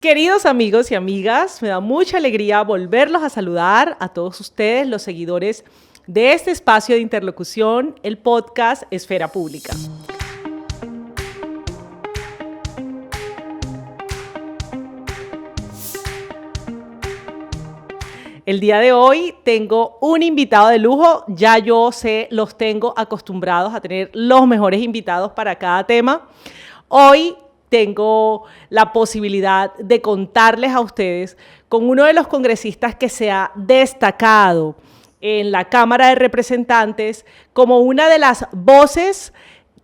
Queridos amigos y amigas, me da mucha alegría volverlos a saludar a todos ustedes, los seguidores de este espacio de interlocución, el podcast Esfera Pública. El día de hoy tengo un invitado de lujo, ya yo sé, los tengo acostumbrados a tener los mejores invitados para cada tema. Hoy tengo la posibilidad de contarles a ustedes con uno de los congresistas que se ha destacado en la Cámara de Representantes como una de las voces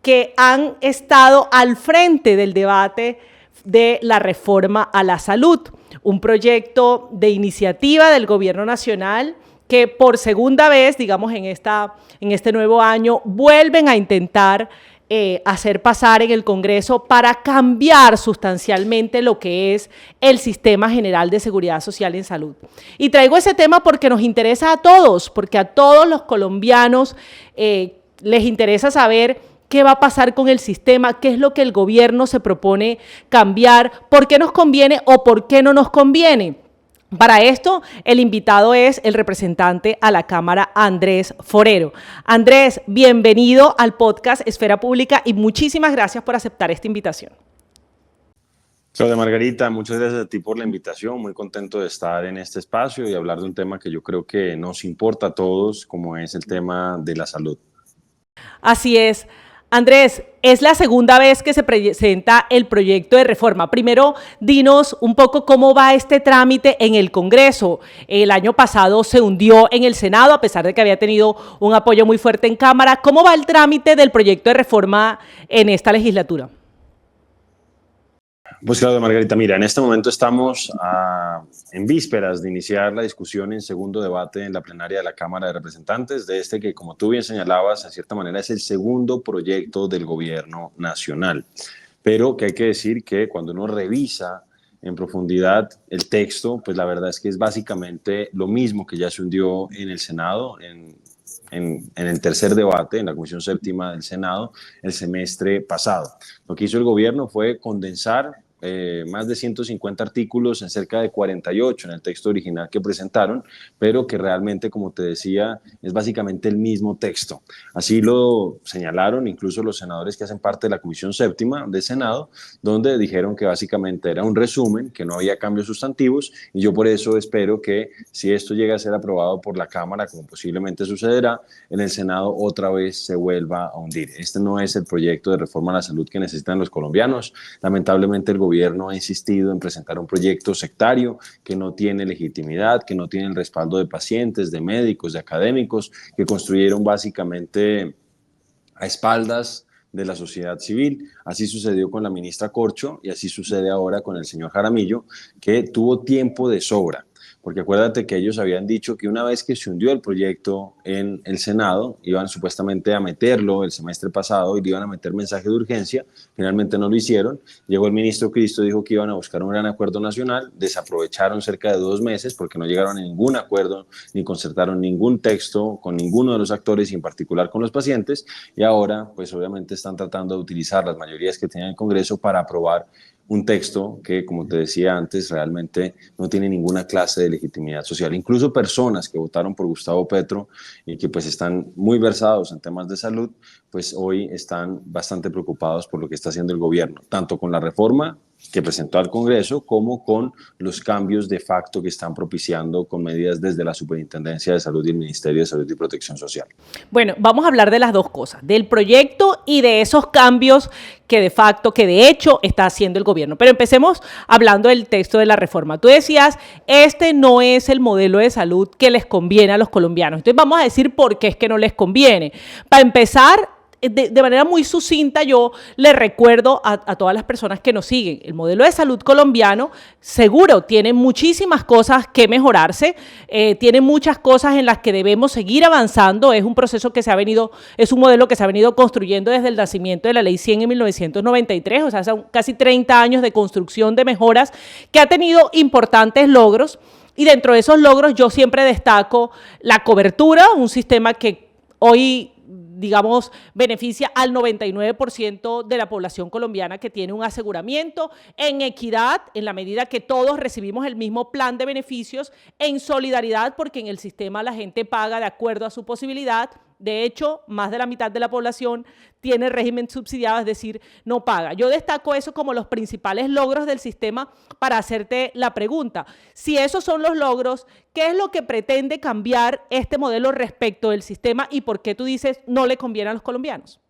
que han estado al frente del debate de la reforma a la salud, un proyecto de iniciativa del Gobierno Nacional que por segunda vez, digamos, en este nuevo año, vuelven a intentar hacer pasar en el Congreso para cambiar sustancialmente lo que es el Sistema General de Seguridad Social en Salud. Y traigo ese tema porque nos interesa a todos, porque a todos los colombianos les interesa saber qué va a pasar con el sistema, qué es lo que el gobierno se propone cambiar, por qué nos conviene o por qué no nos conviene. Para esto, el invitado es el representante a la Cámara, Andrés Forero. Andrés, bienvenido al podcast Esfera Pública y muchísimas gracias por aceptar esta invitación. Claudia Margarita, muchas gracias a ti por la invitación. Muy contento de estar en este espacio y hablar de un tema que yo creo que nos importa a todos, como es el tema de la salud. Así es. Andrés, es la segunda vez que se presenta el proyecto de reforma. Primero, dinos un poco cómo va este trámite en el Congreso. El año pasado se hundió en el Senado, a pesar de que había tenido un apoyo muy fuerte en Cámara. ¿Cómo va el trámite del proyecto de reforma en esta legislatura? Pues claro, Margarita, mira, en este momento estamos en vísperas de iniciar la discusión en segundo debate en la plenaria de la Cámara de Representantes, de este que, como tú bien señalabas, de cierta manera es el segundo proyecto del gobierno nacional. Pero que hay que decir que cuando uno revisa en profundidad el texto, pues la verdad es que es básicamente lo mismo que ya se hundió en el Senado, en el tercer debate, en la Comisión Séptima del Senado, el semestre pasado. Lo que hizo el gobierno fue condensar más de 150 artículos en cerca de 48 en el texto original que presentaron, pero que realmente, como te decía, es básicamente el mismo texto. Así lo señalaron incluso los senadores que hacen parte de la Comisión Séptima del Senado, donde dijeron que básicamente era un resumen, que no había cambios sustantivos, y yo por eso espero que si esto llega a ser aprobado por la Cámara, como posiblemente sucederá, en el Senado otra vez se vuelva a hundir. Este no es el proyecto de reforma a la salud que necesitan los colombianos. Lamentablemente el gobierno ha insistido en presentar un proyecto sectario que no tiene legitimidad, que no tiene el respaldo de pacientes, de médicos, de académicos, que construyeron básicamente a espaldas de la sociedad civil. Así sucedió con la ministra Corcho y así sucede ahora con el señor Jaramillo, que tuvo tiempo de sobra. Porque acuérdate que ellos habían dicho que una vez que se hundió el proyecto en el Senado, iban supuestamente a meterlo el semestre pasado y le iban a meter mensaje de urgencia, finalmente no lo hicieron. Llegó el ministro Cristo, dijo que iban a buscar un gran acuerdo nacional, desaprovecharon cerca de 2 meses porque no llegaron a ningún acuerdo ni concertaron ningún texto con ninguno de los actores y en particular con los pacientes, y ahora pues obviamente están tratando de utilizar las mayorías que tienen el Congreso para aprobar un texto que, como te decía antes, realmente no tiene ninguna clase de legitimidad social. Incluso personas que votaron por Gustavo Petro y que pues están muy versados en temas de salud, pues hoy están bastante preocupados por lo que está haciendo el gobierno, tanto con la reforma que presentó al Congreso como con los cambios de facto que están propiciando con medidas desde la Superintendencia de Salud y el Ministerio de Salud y Protección Social. Bueno, vamos a hablar de las dos cosas, del proyecto y de esos cambios que de facto, que de hecho está haciendo el gobierno. Pero empecemos hablando del texto de la reforma. Tú decías, este no es el modelo de salud que les conviene a los colombianos. Entonces vamos a decir por qué es que no les conviene. Para empezar, de manera muy sucinta, yo le recuerdo a todas las personas que nos siguen, el modelo de salud colombiano seguro tiene muchísimas cosas que mejorarse, tiene muchas cosas en las que debemos seguir avanzando, es un proceso que es un modelo que se ha venido construyendo desde el nacimiento de la Ley 100 en 1993, o sea, son casi 30 años de construcción de mejoras que ha tenido importantes logros, y dentro de esos logros yo siempre destaco la cobertura, un sistema que hoy digamos, beneficia al 99% de la población colombiana que tiene un aseguramiento, en equidad, en la medida que todos recibimos el mismo plan de beneficios, en solidaridad, porque en el sistema la gente paga de acuerdo a su posibilidad. De hecho, más de la mitad de la población tiene régimen subsidiado, es decir, no paga. Yo destaco eso como los principales logros del sistema para hacerte la pregunta. Si esos son los logros, ¿qué es lo que pretende cambiar este modelo respecto del sistema y por qué tú dices no le conviene a los colombianos?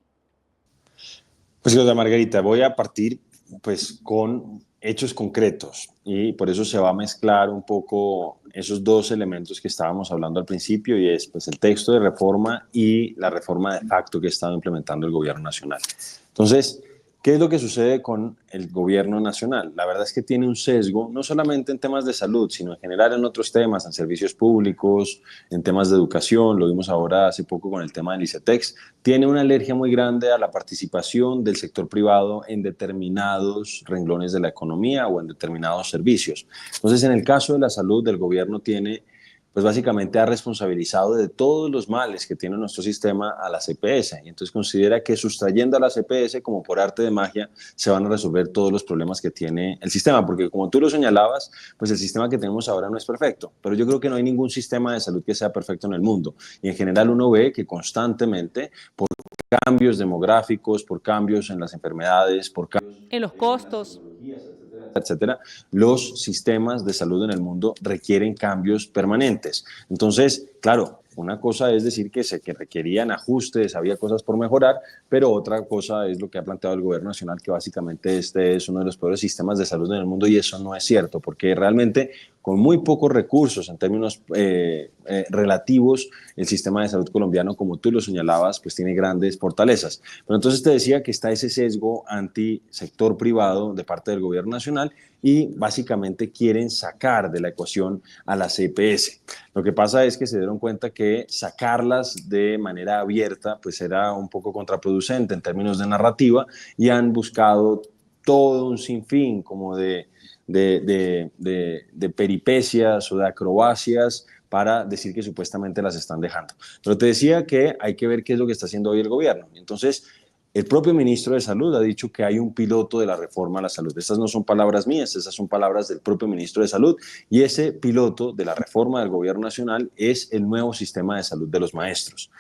Pues, Claudia Margarita, voy a partir pues con hechos concretos y por eso se va a mezclar un poco esos dos elementos que estábamos hablando al principio y es pues el texto de reforma y la reforma de facto que ha estado implementando el gobierno nacional. Entonces, ¿qué es lo que sucede con el gobierno nacional? La verdad es que tiene un sesgo, no solamente en temas de salud, sino en general en otros temas, en servicios públicos, en temas de educación, lo vimos ahora hace poco con el tema del ICETEX, tiene una alergia muy grande a la participación del sector privado en determinados renglones de la economía o en determinados servicios. Entonces, en el caso de la salud, el gobierno tiene pues básicamente ha responsabilizado de todos los males que tiene nuestro sistema a la CPS. Y entonces considera que sustrayendo a la CPS, como por arte de magia, se van a resolver todos los problemas que tiene el sistema. Porque como tú lo señalabas, pues el sistema que tenemos ahora no es perfecto. Pero yo creo que no hay ningún sistema de salud que sea perfecto en el mundo. Y en general uno ve que constantemente, por cambios demográficos, por cambios en las enfermedades, por cambios en los costos, etcétera, los sistemas de salud en el mundo requieren cambios permanentes. Entonces, claro, una cosa es decir que requerían ajustes, había cosas por mejorar, pero otra cosa es lo que ha planteado el gobierno nacional, que básicamente este es uno de los peores sistemas de salud en el mundo y eso no es cierto, porque realmente con muy pocos recursos en términos relativos, el sistema de salud colombiano, como tú lo señalabas, pues tiene grandes fortalezas. Pero entonces te decía que está ese sesgo anti-sector privado de parte del gobierno nacional y básicamente quieren sacar de la ecuación a las EPS. Lo que pasa es que se dieron cuenta que sacarlas de manera abierta pues era un poco contraproducente en términos de narrativa y han buscado todo un sinfín como de peripecias o de acrobacias para decir que supuestamente las están dejando. Pero te decía que hay que ver qué es lo que está haciendo hoy el gobierno. Entonces, el propio ministro de Salud ha dicho que hay un piloto de la reforma a la salud. Estas no son palabras mías, esas son palabras del propio ministro de Salud. Y ese piloto de la reforma del gobierno nacional es el nuevo sistema de salud de los maestros.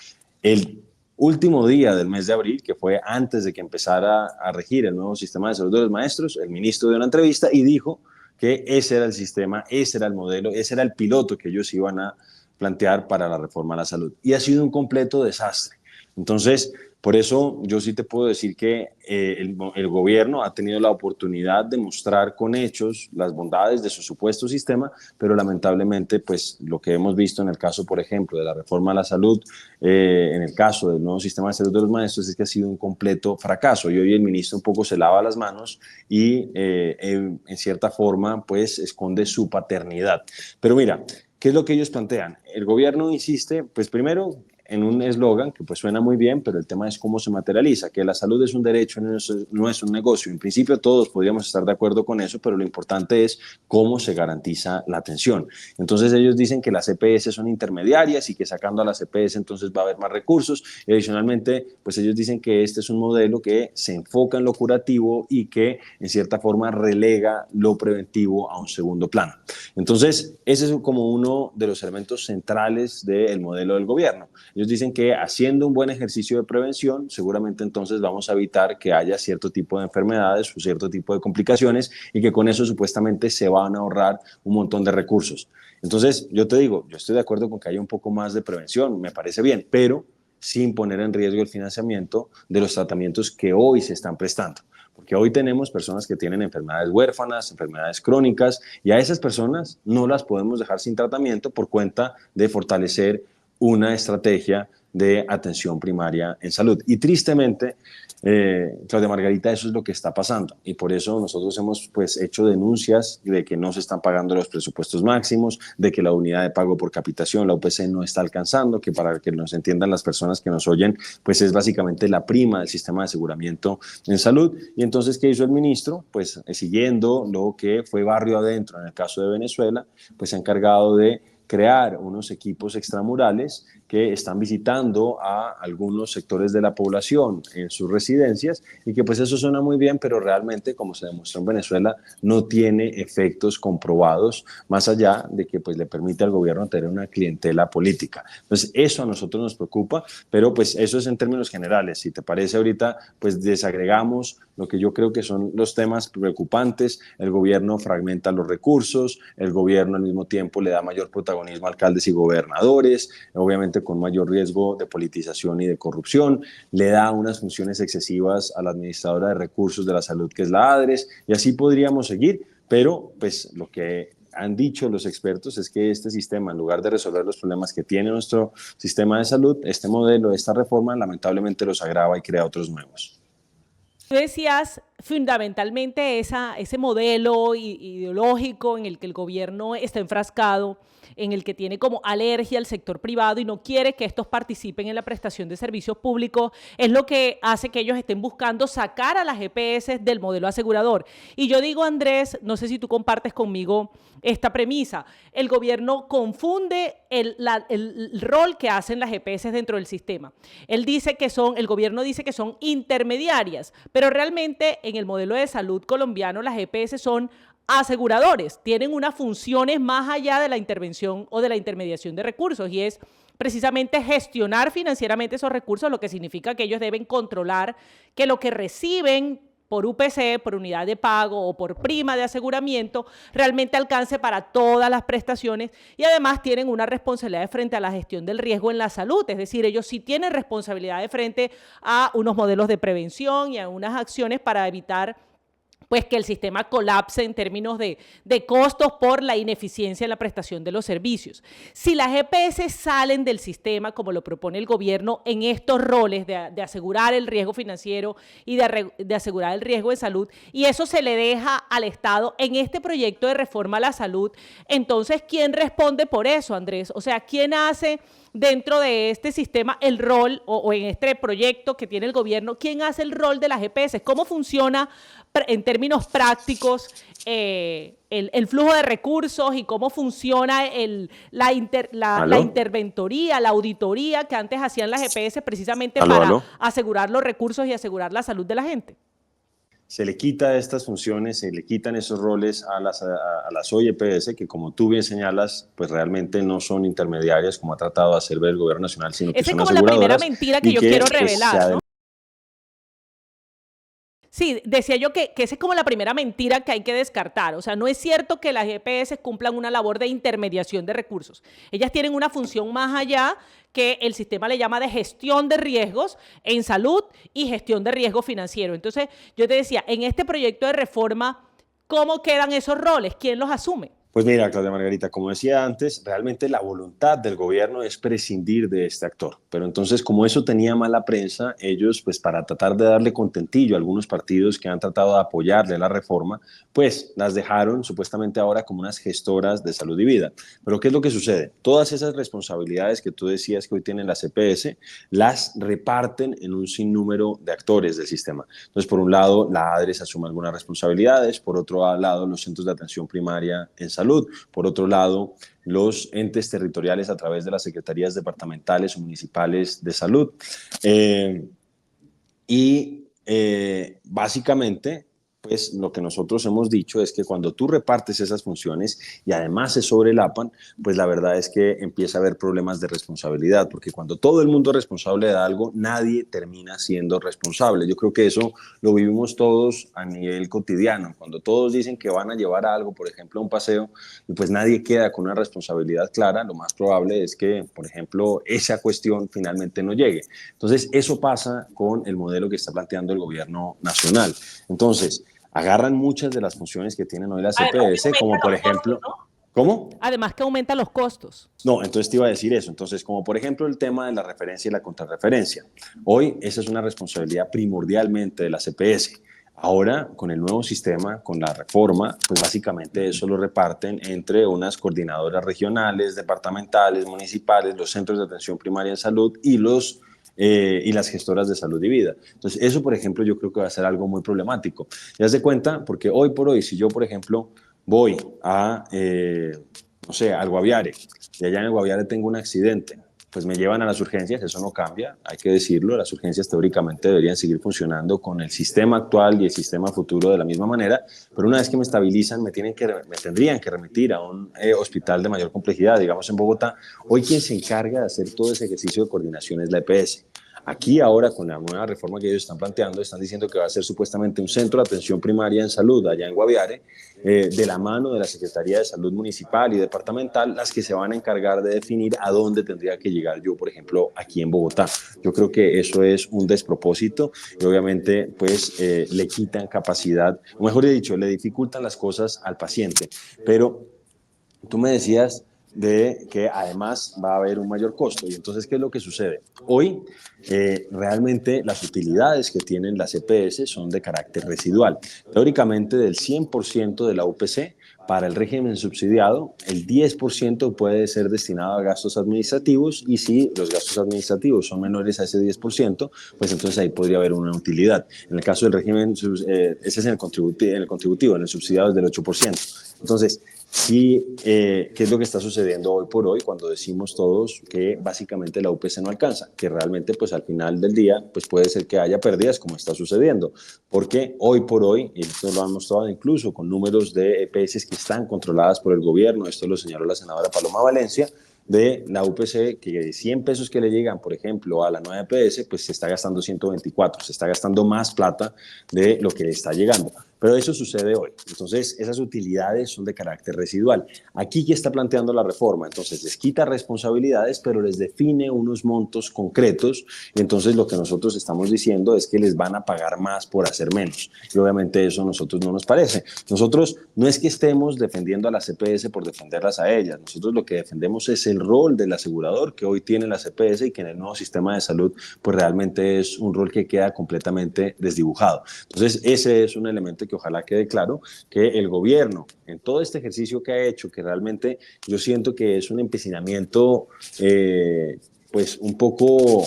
El último día del mes de abril, que fue antes de que empezara a regir el nuevo sistema de salud de los maestros, el ministro dio una entrevista y dijo que ese era el sistema, ese era el modelo, ese era el piloto que ellos iban a plantear para la reforma a la salud. Y ha sido un completo desastre. Entonces, por eso yo sí te puedo decir que el gobierno ha tenido la oportunidad de mostrar con hechos las bondades de su supuesto sistema, pero lamentablemente pues lo que hemos visto en el caso, por ejemplo, de la reforma a la salud, en el caso del nuevo sistema de salud de los maestros, es que ha sido un completo fracaso. Y hoy el ministro un poco se lava las manos y en cierta forma pues esconde su paternidad. Pero mira, ¿qué es lo que ellos plantean? El gobierno insiste, pues primero, en un eslogan que pues suena muy bien, pero el tema es cómo se materializa, que la salud es un derecho, no es un negocio. En principio todos podríamos estar de acuerdo con eso, pero lo importante es cómo se garantiza la atención. Entonces ellos dicen que las EPS son intermediarias y que sacando a las EPS entonces va a haber más recursos. Y adicionalmente, pues ellos dicen que este es un modelo que se enfoca en lo curativo y que en cierta forma relega lo preventivo a un segundo plano. Entonces, ese es como uno de los elementos centrales del modelo del gobierno. Ellos dicen que haciendo un buen ejercicio de prevención, seguramente entonces vamos a evitar que haya cierto tipo de enfermedades o cierto tipo de complicaciones y que con eso supuestamente se van a ahorrar un montón de recursos. Entonces, yo te digo, yo estoy de acuerdo con que haya un poco más de prevención, me parece bien, pero sin poner en riesgo el financiamiento de los tratamientos que hoy se están prestando. Porque hoy tenemos personas que tienen enfermedades huérfanas, enfermedades crónicas, y a esas personas no las podemos dejar sin tratamiento por cuenta de fortalecer una estrategia de atención primaria en salud. Y tristemente, Claudia Margarita, eso es lo que está pasando. Y por eso nosotros hemos pues, hecho denuncias de que no se están pagando los presupuestos máximos, de que la unidad de pago por capitación, la UPC, no está alcanzando, que para que nos entiendan las personas que nos oyen, pues es básicamente la prima del sistema de aseguramiento en salud. Y entonces, ¿qué hizo el ministro? Pues siguiendo lo que fue barrio adentro en el caso de Venezuela, pues se ha encargado de crear unos equipos extramurales que están visitando a algunos sectores de la población en sus residencias y que pues eso suena muy bien, pero realmente, como se demostró en Venezuela, no tiene efectos comprobados más allá de que pues le permite al gobierno tener una clientela política. Entonces eso a nosotros nos preocupa, pero pues eso es en términos generales. Si te parece ahorita, pues desagregamos lo que yo creo que son los temas preocupantes. El gobierno fragmenta los recursos, el gobierno al mismo tiempo le da mayor protagonismo a alcaldes y gobernadores, obviamente con mayor riesgo de politización y de corrupción, le da unas funciones excesivas a la administradora de recursos de la salud, que es la ADRES, y así podríamos seguir, pero pues lo que han dicho los expertos es que este sistema, en lugar de resolver los problemas que tiene nuestro sistema de salud, este modelo, esta reforma, lamentablemente los agrava y crea otros nuevos. Tú decías fundamentalmente ese modelo ideológico en el que el gobierno está enfrascado, en el que tiene como alergia al sector privado y no quiere que estos participen en la prestación de servicios públicos, es lo que hace que ellos estén buscando sacar a las EPS del modelo asegurador. Y yo digo, Andrés, no sé si tú compartes conmigo esta premisa, el gobierno confunde el rol que hacen las EPS dentro del sistema. El gobierno dice que son intermediarias, pero realmente en el modelo de salud colombiano las EPS son aseguradores, tienen unas funciones más allá de la intervención o de la intermediación de recursos y es precisamente gestionar financieramente esos recursos, lo que significa que ellos deben controlar que lo que reciben por UPC, por unidad de pago o por prima de aseguramiento, realmente alcance para todas las prestaciones y además tienen una responsabilidad frente a la gestión del riesgo en la salud, es decir, ellos sí tienen responsabilidad frente a unos modelos de prevención y a unas acciones para evitar pues que el sistema colapse en términos de costos por la ineficiencia en la prestación de los servicios. Si las EPS salen del sistema, como lo propone el gobierno, en estos roles de asegurar el riesgo financiero y de asegurar el riesgo de salud, y eso se le deja al Estado en este proyecto de reforma a la salud, entonces, ¿quién responde por eso, Andrés? O sea, ¿quién hace dentro de este sistema el rol o en este proyecto que tiene el gobierno, quién hace el rol de las EPS? ¿Cómo funciona en términos prácticos el flujo de recursos y cómo funciona la interventoría, la auditoría que antes hacían las EPS precisamente Aló, para aló. asegurar los recursos y asegurar la salud de la gente? Se le quita estas funciones, se le quitan esos roles a las OIPS, que como tú bien señalas, pues realmente no son intermediarias, como ha tratado de hacer ver el gobierno nacional, sino que Esa es son como la primera aseguradoras mentira que y yo que quiero pues, revelar, ¿no? Sí, decía yo que esa es como la primera mentira que hay que descartar. O sea, no es cierto que las EPS cumplan una labor de intermediación de recursos. Ellas tienen una función más allá que el sistema le llama de gestión de riesgos en salud y gestión de riesgo financiero. Entonces, yo te decía, en este proyecto de reforma, ¿cómo quedan esos roles? ¿Quién los asume? Pues mira, Claudia Margarita, como decía antes, realmente la voluntad del gobierno es prescindir de este actor. Pero entonces, como eso tenía mala prensa, ellos, pues para tratar de darle contentillo a algunos partidos que han tratado de apoyarle la reforma, pues las dejaron supuestamente ahora como unas gestoras de salud y vida. Pero ¿qué es lo que sucede? Todas esas responsabilidades que tú decías que hoy tienen las EPS, las reparten en un sinnúmero de actores del sistema. Entonces, por un lado, la ADRES asume algunas responsabilidades, por otro lado, los centros de atención primaria en salud, por otro lado, los entes territoriales a través de las secretarías departamentales o municipales de salud. Básicamente, pues lo que nosotros hemos dicho es que cuando tú repartes esas funciones y además se sobrelapan, pues la verdad es que empieza a haber problemas de responsabilidad, porque cuando todo el mundo es responsable de algo, nadie termina siendo responsable. Yo creo que eso lo vivimos todos a nivel cotidiano. Cuando todos dicen que van a llevar algo, por ejemplo, a un paseo, y pues nadie queda con una responsabilidad clara, lo más probable es que, por ejemplo, esa cuestión finalmente no llegue. Entonces, eso pasa con el modelo que está planteando el gobierno nacional. Entonces, agarran muchas de las funciones que tienen hoy las Además que EPS, como aumenta por los costos, ejemplo, ¿no? ¿cómo? Además que aumenta los costos. No, entonces te iba a decir eso. Entonces, como por ejemplo el tema de la referencia y la contrarreferencia. Hoy esa es una responsabilidad primordialmente de las EPS. Ahora, con el nuevo sistema, con la reforma, pues básicamente eso lo reparten entre unas coordinadoras regionales, departamentales, municipales, los centros de atención primaria en salud y las gestoras de salud y vida. Entonces, eso, por ejemplo, yo creo que va a ser algo muy problemático. Ya se cuenta, porque hoy por hoy, si yo, por ejemplo, voy a no sé, al Guaviare, y allá en el Guaviare tengo un accidente, pues me llevan a las urgencias, eso no cambia, hay que decirlo, las urgencias teóricamente deberían seguir funcionando con el sistema actual y el sistema futuro de la misma manera, pero una vez que me estabilizan, me tendrían que remitir a un hospital de mayor complejidad, digamos en Bogotá. Hoy quien se encarga de hacer todo ese ejercicio de coordinación es la EPS. Aquí ahora, con la nueva reforma que ellos están planteando, están diciendo que va a ser supuestamente un centro de atención primaria en salud allá en Guaviare, de la mano de la Secretaría de Salud Municipal y Departamental, las que se van a encargar de definir a dónde tendría que llegar yo, por ejemplo, aquí en Bogotá. Yo creo que eso es un despropósito y obviamente pues le quitan capacidad, o mejor dicho, le dificultan las cosas al paciente. Pero tú me decías de que además va a haber un mayor costo. Y entonces, ¿qué es lo que sucede? Hoy, realmente las utilidades que tienen las EPS son de carácter residual. Teóricamente, del 100% de la UPC, para el régimen subsidiado, el 10% puede ser destinado a gastos administrativos y si los gastos administrativos son menores a ese 10%, pues entonces ahí podría haber una utilidad. En el caso del régimen, ese es en el contributivo, en el subsidiado es del 8%. Entonces, sí, ¿qué es lo que está sucediendo hoy por hoy cuando decimos todos que básicamente la UPC no alcanza? Que realmente pues al final del día pues puede ser que haya pérdidas como está sucediendo, porque hoy por hoy, y esto lo han mostrado incluso con números de EPS que están controladas por el gobierno, esto lo señaló la senadora Paloma Valencia, de la UPC, que de 100 pesos que le llegan, por ejemplo, a la nueva EPS, pues se está gastando 124, se está gastando más plata de lo que le está llegando. Pero eso sucede hoy. Entonces, esas utilidades son de carácter residual. Aquí, ¿qué está planteando la reforma? Entonces, les quita responsabilidades, pero les define unos montos concretos. Y entonces, lo que nosotros estamos diciendo es que les van a pagar más por hacer menos. Y obviamente eso a nosotros no nos parece. Nosotros no es que estemos defendiendo a las CPS por defenderlas a ellas. Nosotros lo que defendemos es el rol del asegurador que hoy tiene la CPS y que en el nuevo sistema de salud, pues realmente es un rol que queda completamente desdibujado. Entonces, ese es un elemento que ojalá quede claro, que el gobierno, en todo este ejercicio que ha hecho, que realmente yo siento que es un empecinamiento, pues un poco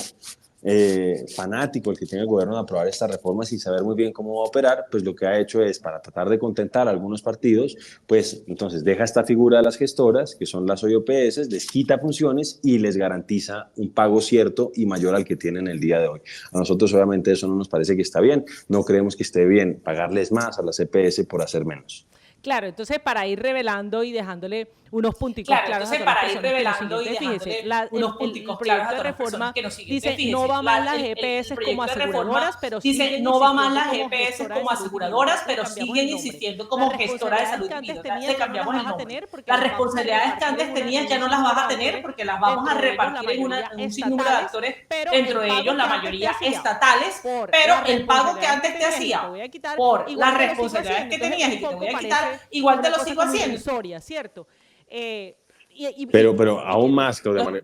fanático el que tiene el gobierno de aprobar esta reforma sin saber muy bien cómo va a operar, pues lo que ha hecho es, para tratar de contentar a algunos partidos, pues entonces deja esta figura de las gestoras, que son las OIOPS, les quita funciones y les garantiza un pago cierto y mayor al que tienen el día de hoy. A nosotros obviamente eso no nos parece que está bien, no creemos que esté bien pagarles más a las EPS por hacer menos. Claro, entonces para ir revelando y dejándole unos punticos Claro, claros a entonces todas las para ir personas que nos revelando siguen, y fíjese, dejándole unos el punticos claros proyecto a de todas las personas reforma que nos siguen, dice fíjense, no va más las el EPS como proyecto de aseguradoras, reforma pero dice siguen no va más insistiendo las como EPS gestora de como salud individual. aseguradoras, Le pero cambiamos el siguen nombre. insistiendo Las como gestora de responsabilidades salud que antes individual. tenías Le ya no las cambiamos vas el a nombre. tener porque Las las vamos a responsabilidades que repartir antes tenías en ya un no las vas sinnúmero a de tener actores, porque las vamos a dentro de ellos la repartir en mayoría un sinnúmero de estatales, actores, pero dentro el de ellos pago la que antes te mayoría hacía estatales, por pero las el pago que responsabilidades que antes te tenías y que te hacía voy a quitar, por las igual te lo sigo responsabilidades haciendo. que Entonces, tenías un y que te voy poco a quitar, parece igual te una lo cosa sigo como haciendo. ilusoria, ¿cierto? Pero Y aún que, más, Claudia María,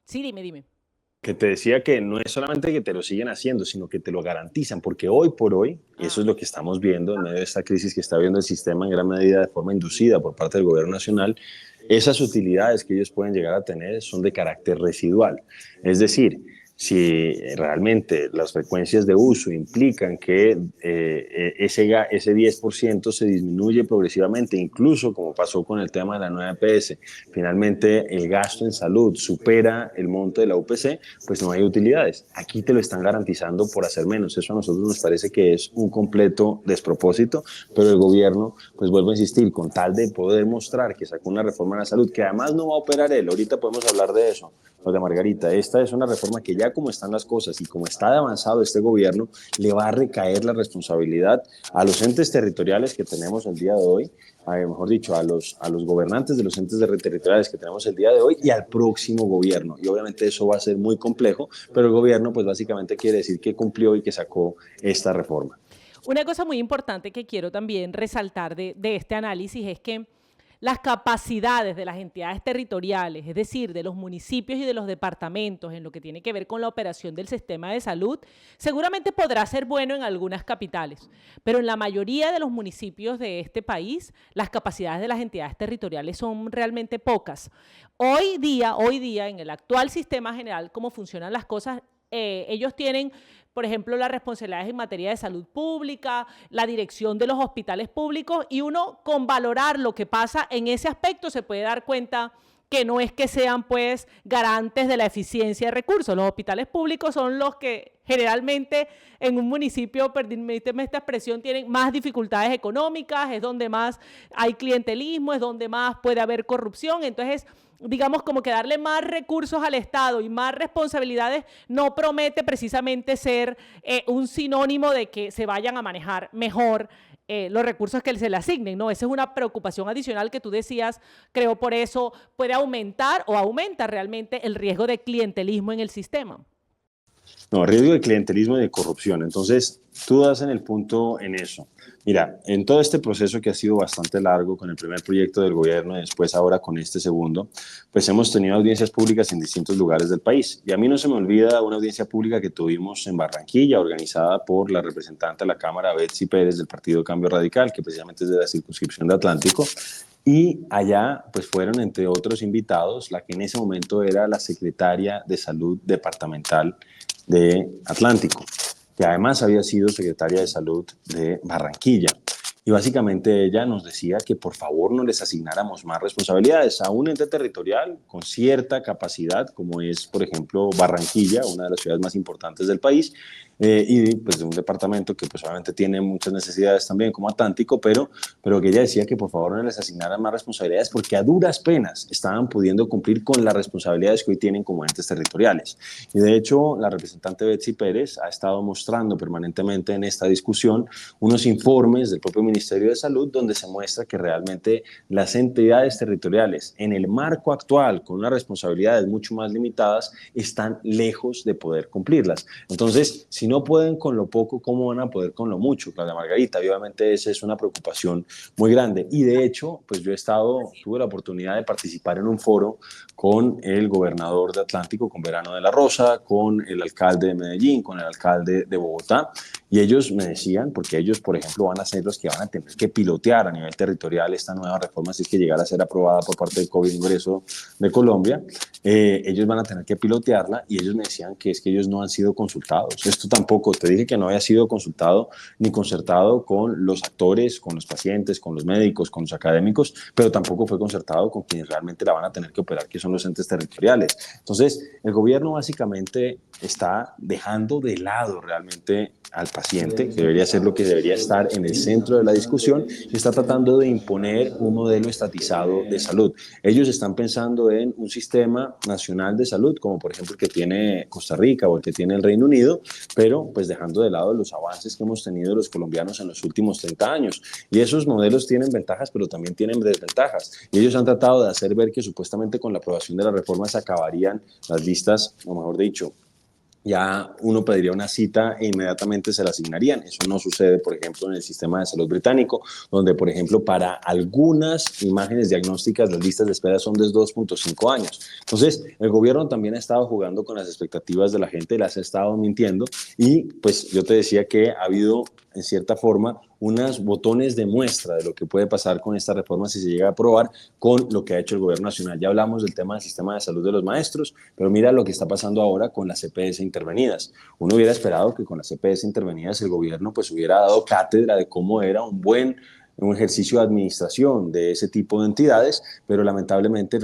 sí, dime, dime. que te decía que no es solamente que te lo siguen haciendo, sino que te lo garantizan, porque hoy por hoy, eso es lo que estamos viendo en medio de esta crisis que está viendo el sistema en gran medida de forma inducida por parte del gobierno nacional, esas utilidades que ellos pueden llegar a tener son de carácter residual. Es decir, si realmente las frecuencias de uso implican que ese 10% se disminuye progresivamente, incluso como pasó con el tema de la nueva EPS, finalmente el gasto en salud supera el monto de la UPC, pues no hay utilidades. Aquí te lo están garantizando por hacer menos. Eso a nosotros nos parece que es un completo despropósito, pero el gobierno, pues vuelvo a insistir, con tal de poder mostrar que sacó una reforma en la salud, que además no va a operar él, ahorita podemos hablar de eso, de Margarita, esta es una reforma que ya como están las cosas y como está de avanzado este gobierno, le va a recaer la responsabilidad a los entes territoriales que tenemos el día de hoy, mejor dicho, a los gobernantes de los entes territoriales que tenemos el día de hoy y al próximo gobierno. Y obviamente eso va a ser muy complejo, pero el gobierno pues básicamente quiere decir que cumplió y que sacó esta reforma. Una cosa muy importante que quiero también resaltar de este análisis es que las capacidades de las entidades territoriales, es decir, de los municipios y de los departamentos en lo que tiene que ver con la operación del sistema de salud, seguramente podrá ser bueno en algunas capitales, pero en la mayoría de los municipios de este país, las capacidades de las entidades territoriales son realmente pocas. Hoy día, en el actual sistema general, cómo funcionan las cosas, ellos tienen, por ejemplo, las responsabilidades en materia de salud pública, la dirección de los hospitales públicos, y uno, con valorar lo que pasa en ese aspecto, se puede dar cuenta que no es que sean pues garantes de la eficiencia de recursos. Los hospitales públicos son los que generalmente en un municipio, permíteme esta expresión, tienen más dificultades económicas, es donde más hay clientelismo, es donde más puede haber corrupción. Entonces, digamos, como que darle más recursos al Estado y más responsabilidades no promete precisamente ser un sinónimo de que se vayan a manejar mejor los recursos que se le asignen, ¿no? Esa es una preocupación adicional que tú decías, creo por eso puede aumentar o aumenta realmente el riesgo de clientelismo en el sistema. No, riesgo de clientelismo y de corrupción. Entonces, tú das en el punto en eso. Mira, en todo este proceso que ha sido bastante largo con el primer proyecto del gobierno y después ahora con este segundo, pues hemos tenido audiencias públicas en distintos lugares del país. Y a mí no se me olvida una audiencia pública que tuvimos en Barranquilla, organizada por la representante de la Cámara, Betsy Pérez, del Partido Cambio Radical, que precisamente es de la circunscripción de Atlántico. Y allá, pues fueron, entre otros invitados, la que en ese momento era la secretaria de Salud departamental de Atlántico, que además había sido secretaria de Salud de Barranquilla. Y básicamente ella nos decía que por favor no les asignáramos más responsabilidades a un ente territorial con cierta capacidad, como es, por ejemplo, Barranquilla, una de las ciudades más importantes del país, y pues de un departamento que pues obviamente tiene muchas necesidades también como Atlántico, pero que ella decía que por favor no les asignaran más responsabilidades porque a duras penas estaban pudiendo cumplir con las responsabilidades que hoy tienen como entes territoriales. Y de hecho la representante Betsy Pérez ha estado mostrando permanentemente en esta discusión unos informes del propio Ministerio de Salud donde se muestra que realmente las entidades territoriales en el marco actual con unas responsabilidades mucho más limitadas están lejos de poder cumplirlas. Entonces, si no pueden con lo poco, ¿cómo van a poder con lo mucho, Claudia Margarita? Obviamente esa es una preocupación muy grande. Y de hecho, pues yo tuve la oportunidad de participar en un foro con el gobernador de Atlántico, con Verano de la Rosa, con el alcalde de Medellín, con el alcalde de Bogotá, y ellos me decían, porque ellos, por ejemplo, van a ser los que van a tener que pilotear a nivel territorial esta nueva reforma, si es que llegara a ser aprobada por parte del Congreso de Colombia, ellos van a tener que pilotearla, y ellos me decían que es que ellos no han sido consultados. Esto tampoco, te dije que no había sido consultado ni concertado con los actores, con los pacientes, con los médicos, con los académicos, pero tampoco fue concertado con quienes realmente la van a tener que operar, que son los entes territoriales. Entonces, el gobierno básicamente está dejando de lado realmente al paciente, que debería ser lo que debería estar en el centro de la discusión, y está tratando de imponer un modelo estatizado de salud. Ellos están pensando en un sistema nacional de salud, como por ejemplo el que tiene Costa Rica o el que tiene el Reino Unido, pero pues dejando de lado los avances que hemos tenido los colombianos en los últimos 30 años. Y esos modelos tienen ventajas, pero también tienen desventajas. Y ellos han tratado de hacer ver que supuestamente con la aprobación de la reforma se acabarían las listas, o mejor dicho, ya uno pediría una cita e inmediatamente se la asignarían. Eso no sucede, por ejemplo, en el sistema de salud británico, donde, por ejemplo, para algunas imágenes diagnósticas las listas de espera son de 2.5 años. Entonces, el gobierno también ha estado jugando con las expectativas de la gente, las ha estado mintiendo, y pues yo te decía que ha habido, en cierta forma, unos botones de muestra de lo que puede pasar con esta reforma si se llega a aprobar con lo que ha hecho el gobierno nacional. Ya hablamos del tema del sistema de salud de los maestros, pero mira lo que está pasando ahora con las EPS intervenidas. Uno hubiera esperado que con las EPS intervenidas el gobierno pues hubiera dado cátedra de cómo era un ejercicio de administración de ese tipo de entidades, pero lamentablemente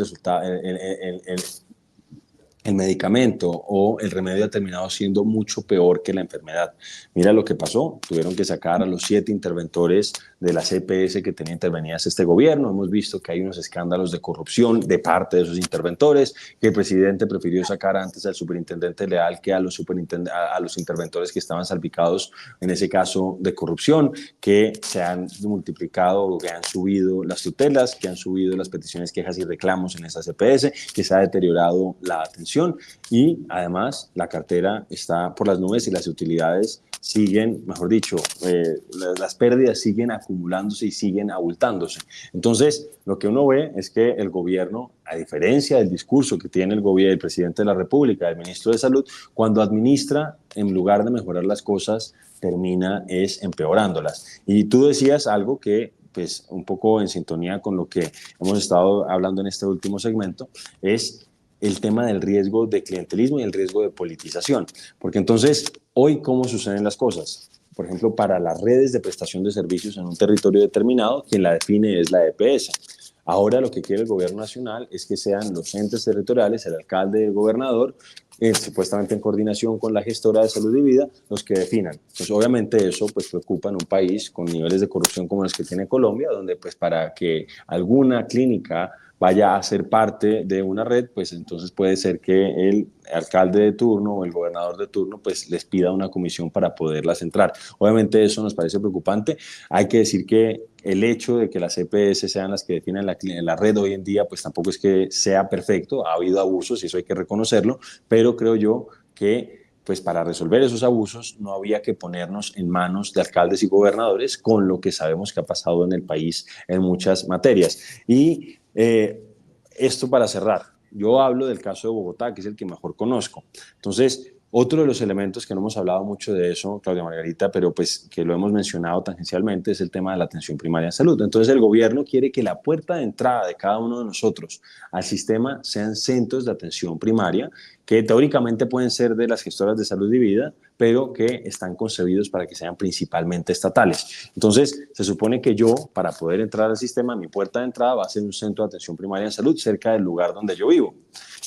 el medicamento o el remedio ha terminado siendo mucho peor que la enfermedad. Mira lo que pasó, tuvieron que sacar a los 7 interventores de las EPS que tenía intervenidas este gobierno. Hemos visto que hay unos escándalos de corrupción de parte de esos interventores, que el presidente prefirió sacar antes al superintendente Leal que a los interventores que estaban salpicados, en ese caso, de corrupción, que se han multiplicado, que han subido las tutelas, que han subido las peticiones, quejas y reclamos en esas EPS, que se ha deteriorado la atención, y además la cartera está por las nubes y las utilidades siguen, mejor dicho, las pérdidas siguen acumulándose y siguen abultándose. Entonces, lo que uno ve es que el gobierno, a diferencia del discurso que tiene el gobierno, el presidente de la República, el ministro de Salud, cuando administra, en lugar de mejorar las cosas, termina empeorándolas. Y tú decías algo que, pues, un poco en sintonía con lo que hemos estado hablando en este último segmento, es el tema del riesgo de clientelismo y el riesgo de politización. Porque entonces, hoy, ¿cómo suceden las cosas? Por ejemplo, para las redes de prestación de servicios en un territorio determinado, quien la define es la EPS. Ahora lo que quiere el gobierno nacional es que sean los entes territoriales, el alcalde y el gobernador, supuestamente en coordinación con la gestora de salud y vida, los que definan. Pues obviamente eso pues preocupa en un país con niveles de corrupción como los que tiene Colombia, donde pues para que alguna clínica vaya a ser parte de una red, pues entonces puede ser que el alcalde de turno o el gobernador de turno pues les pida una comisión para poderlas entrar. Obviamente eso nos parece preocupante. Hay que decir que el hecho de que las EPS sean las que definen la red hoy en día, pues tampoco es que sea perfecto, ha habido abusos y eso hay que reconocerlo, pero creo yo que pues para resolver esos abusos no había que ponernos en manos de alcaldes y gobernadores con lo que sabemos que ha pasado en el país en muchas materias. Y esto para cerrar, yo hablo del caso de Bogotá, que es el que mejor conozco. Entonces, otro de los elementos que no hemos hablado mucho de eso, Claudia Margarita, pero pues que lo hemos mencionado tangencialmente, es el tema de la atención primaria en salud. Entonces, el gobierno quiere que la puerta de entrada de cada uno de nosotros al sistema sean centros de atención primaria, que teóricamente pueden ser de las gestoras de salud y vida, pero que están concebidos para que sean principalmente estatales. Entonces, se supone que yo, para poder entrar al sistema, mi puerta de entrada va a ser un centro de atención primaria en salud cerca del lugar donde yo vivo.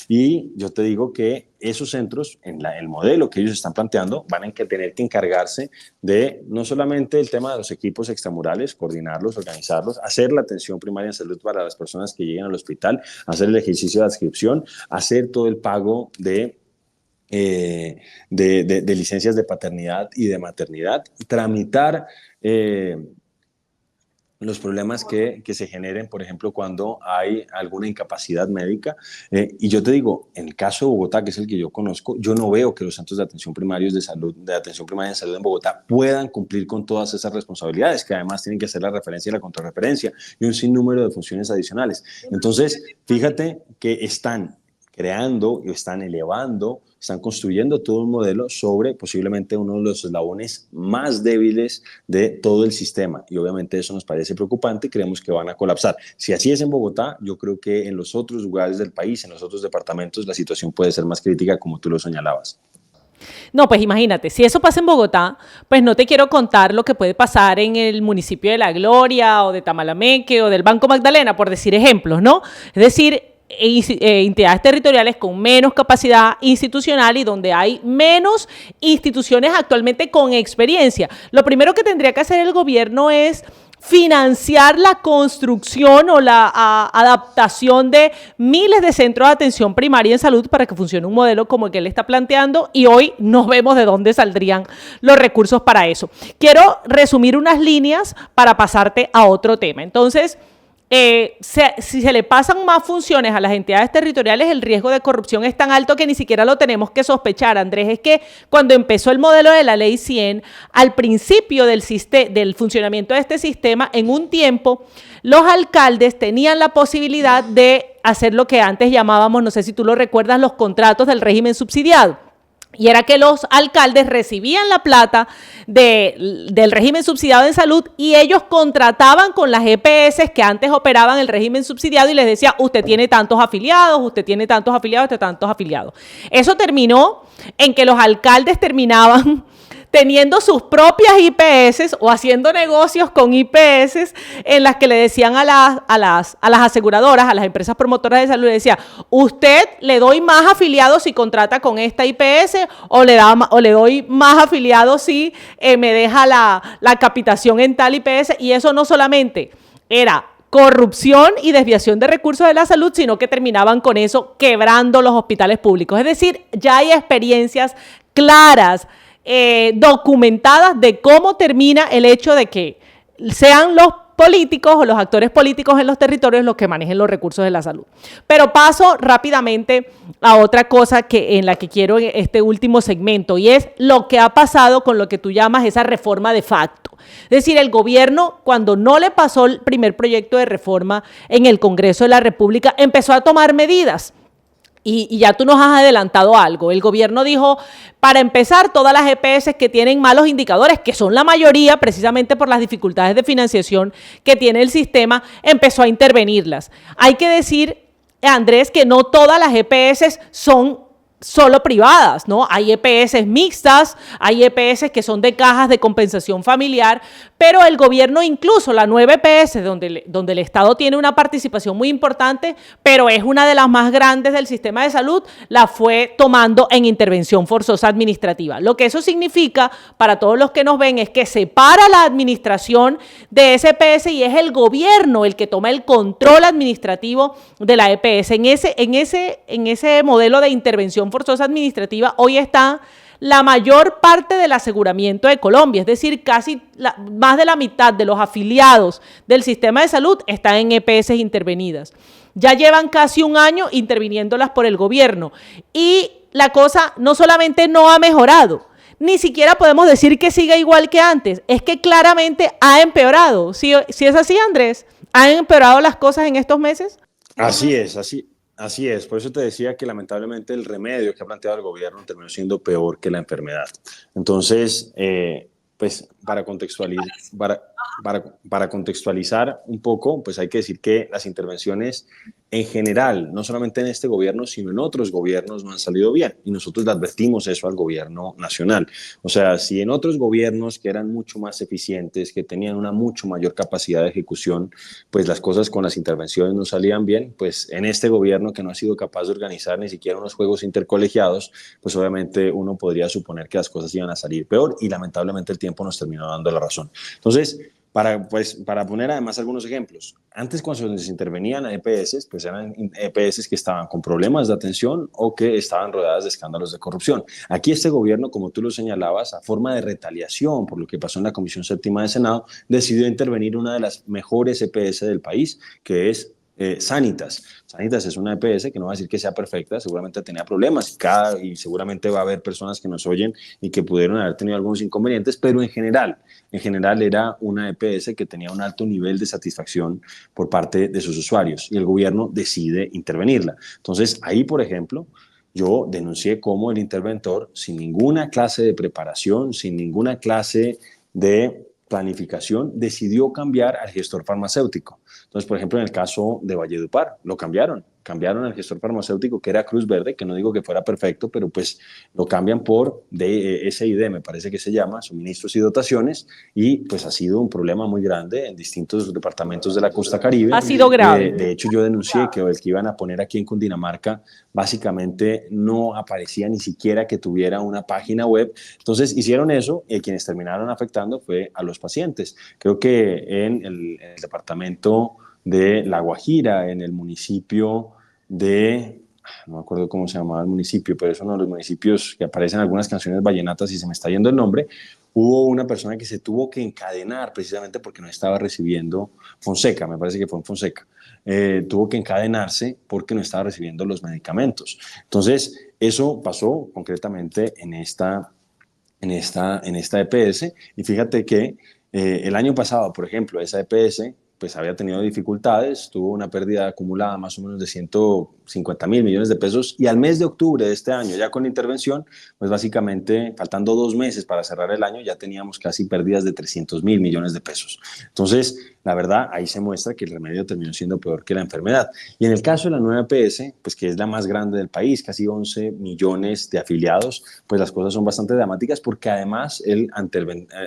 Y yo te digo que esos centros, en el modelo que ellos están planteando, van a tener que encargarse de no solamente el tema de los equipos extramurales, coordinarlos, organizarlos, hacer la atención primaria en salud para las personas que lleguen al hospital, hacer el ejercicio de adscripción, hacer todo el pago de licencias de paternidad y de maternidad, tramitar los problemas que se generen, por ejemplo, cuando hay alguna incapacidad médica. Y yo te digo, en el caso de Bogotá, que es el que yo conozco, yo no veo que los centros de atención primarios de salud, de atención primaria en salud en Bogotá puedan cumplir con todas esas responsabilidades, que además tienen que hacer la referencia y la contrarreferencia y un sinnúmero de funciones adicionales. Entonces, fíjate que están creando y están elevando, están construyendo todo un modelo sobre posiblemente uno de los eslabones más débiles de todo el sistema. Y obviamente eso nos parece preocupante y creemos que van a colapsar. Si así es en Bogotá, yo creo que en los otros lugares del país, en los otros departamentos, la situación puede ser más crítica, como tú lo señalabas. No, pues imagínate, si eso pasa en Bogotá, pues no te quiero contar lo que puede pasar en el municipio de La Gloria o de Tamalameque o del Banco Magdalena, por decir ejemplos, ¿no? Es decir, entidades territoriales con menos capacidad institucional y donde hay menos instituciones actualmente con experiencia. Lo primero que tendría que hacer el gobierno es financiar la construcción o la adaptación de miles de centros de atención primaria en salud para que funcione un modelo como el que él está planteando, y hoy no vemos de dónde saldrían los recursos para eso. Quiero resumir unas líneas para pasarte a otro tema. Entonces, si se le pasan más funciones a las entidades territoriales, el riesgo de corrupción es tan alto que ni siquiera lo tenemos que sospechar, Andrés. Es que cuando empezó el modelo de la Ley 100, al principio del funcionamiento de este sistema, en un tiempo, los alcaldes tenían la posibilidad de hacer lo que antes llamábamos, no sé si tú lo recuerdas, los contratos del régimen subsidiado. Y era que los alcaldes recibían la plata del régimen subsidiado en salud y ellos contrataban con las EPS que antes operaban el régimen subsidiado y les decía, usted tiene tantos afiliados, usted tiene tantos afiliados, usted tantos afiliados. Eso terminó en que los alcaldes terminaban teniendo sus propias IPS o haciendo negocios con IPS en las que le decían a las aseguradoras, a las empresas promotoras de salud, le decía, usted le doy más afiliados si contrata con esta IPS o le doy más afiliados si me deja la capitación en tal IPS. Y eso no solamente era corrupción y desviación de recursos de la salud, sino que terminaban con eso quebrando los hospitales públicos. Es decir, ya hay experiencias claras, documentadas de cómo termina el hecho de que sean los políticos o los actores políticos en los territorios los que manejen los recursos de la salud. Pero paso rápidamente a otra cosa en la que quiero en este último segmento, y es lo que ha pasado con lo que tú llamas esa reforma de facto. Es decir, el gobierno, cuando no le pasó el primer proyecto de reforma en el Congreso de la República, empezó a tomar medidas. Y ya tú nos has adelantado algo. El gobierno dijo, para empezar, todas las EPS que tienen malos indicadores, que son la mayoría precisamente por las dificultades de financiación que tiene el sistema, empezó a intervenirlas. Hay que decir Andrés, que no todas las EPS son solo privadas, ¿no? Hay EPS mixtas, hay EPS que son de cajas de compensación familiar, pero el gobierno, incluso la nueva EPS, donde el Estado tiene una participación muy importante, pero es una de las más grandes del sistema de salud, la fue tomando en intervención forzosa administrativa. Lo que eso significa para todos los que nos ven es que separa la administración de ese EPS y es el gobierno el que toma el control administrativo de la EPS. En ese modelo de intervención forzosa administrativa, hoy está la mayor parte del aseguramiento de Colombia, es decir, más de la mitad de los afiliados del sistema de salud están en EPS intervenidas. Ya llevan casi un año interviniéndolas por el gobierno y la cosa no solamente no ha mejorado, ni siquiera podemos decir que siga igual que antes, es que claramente ha empeorado. ¿Sí es así, Andrés? ¿Han empeorado las cosas en estos meses? Así es, por eso te decía que lamentablemente el remedio que ha planteado el gobierno terminó siendo peor que la enfermedad. Entonces, pues para contextualizar un poco, pues hay que decir que las intervenciones en general, no solamente en este gobierno, sino en otros gobiernos no han salido bien. Y nosotros le advertimos eso al gobierno nacional. O sea, si en otros gobiernos que eran mucho más eficientes, que tenían una mucho mayor capacidad de ejecución, pues las cosas con las intervenciones no salían bien, pues en este gobierno que no ha sido capaz de organizar ni siquiera unos juegos intercolegiados, pues obviamente uno podría suponer que las cosas iban a salir peor y lamentablemente el tiempo nos terminó dando la razón. Entonces, para poner además algunos ejemplos, antes cuando se intervenían a EPS, pues eran EPS que estaban con problemas de atención o que estaban rodeadas de escándalos de corrupción. Aquí este gobierno, como tú lo señalabas, a forma de retaliación por lo que pasó en la Comisión Séptima del Senado, decidió intervenir una de las mejores EPS del país, que es Sanitas. Sanitas es una EPS que no va a decir que sea perfecta, seguramente tenía problemas y seguramente va a haber personas que nos oyen y que pudieron haber tenido algunos inconvenientes, pero en general era una EPS que tenía un alto nivel de satisfacción por parte de sus usuarios y el gobierno decide intervenirla. Entonces ahí, por ejemplo, yo denuncié cómo el interventor, sin ninguna clase de preparación, sin ninguna clase de planificación, decidió cambiar al gestor farmacéutico. Entonces, por ejemplo, en el caso de Valledupar, lo cambiaron al gestor farmacéutico, que era Cruz Verde, que no digo que fuera perfecto, pero pues lo cambian por SID, me parece que se llama, suministros y dotaciones, y pues ha sido un problema muy grande en distintos departamentos de la costa Caribe. Ha sido grave. De hecho, yo denuncié que el que iban a poner aquí en Cundinamarca básicamente no aparecía ni siquiera que tuviera una página web. Entonces hicieron eso y quienes terminaron afectando fue a los pacientes. Creo que en el departamento de La Guajira, en el municipio no me acuerdo cómo se llamaba el municipio, pero es uno de los municipios que aparecen en algunas canciones vallenatas y se me está yendo el nombre, hubo una persona que se tuvo que encadenar precisamente porque no estaba recibiendo Fonseca, me parece que fue en Fonseca, tuvo que encadenarse porque no estaba recibiendo los medicamentos. Entonces, eso pasó concretamente en esta EPS y fíjate que el año pasado, por ejemplo, esa EPS pues había tenido dificultades, tuvo una pérdida acumulada más o menos de 150.000 millones de pesos y al mes de octubre de este año, ya con la intervención, pues básicamente faltando 2 meses para cerrar el año, ya teníamos casi pérdidas de 300.000 millones de pesos. Entonces, la verdad, ahí se muestra que el remedio terminó siendo peor que la enfermedad. Y en el caso de la nueva EPS, pues que es la más grande del país, casi 11 millones de afiliados, pues las cosas son bastante dramáticas porque además el